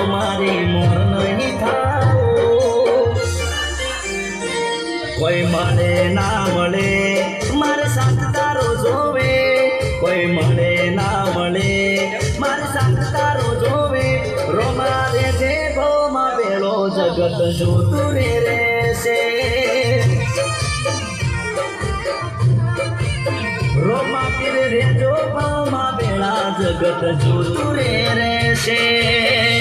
મારી મોર નહીં થાઓ કોઈ મળે ના મળે મારે સાથ તારો જોવે કોઈ મળે ના મળે મારે સાથ તારો જોવે રોમારે જે ભોમાં બેળો જગત જોતું રે રહેશે રોમા પીર રે જો ભોમાં બેળા જગત જોતું રે રહેશે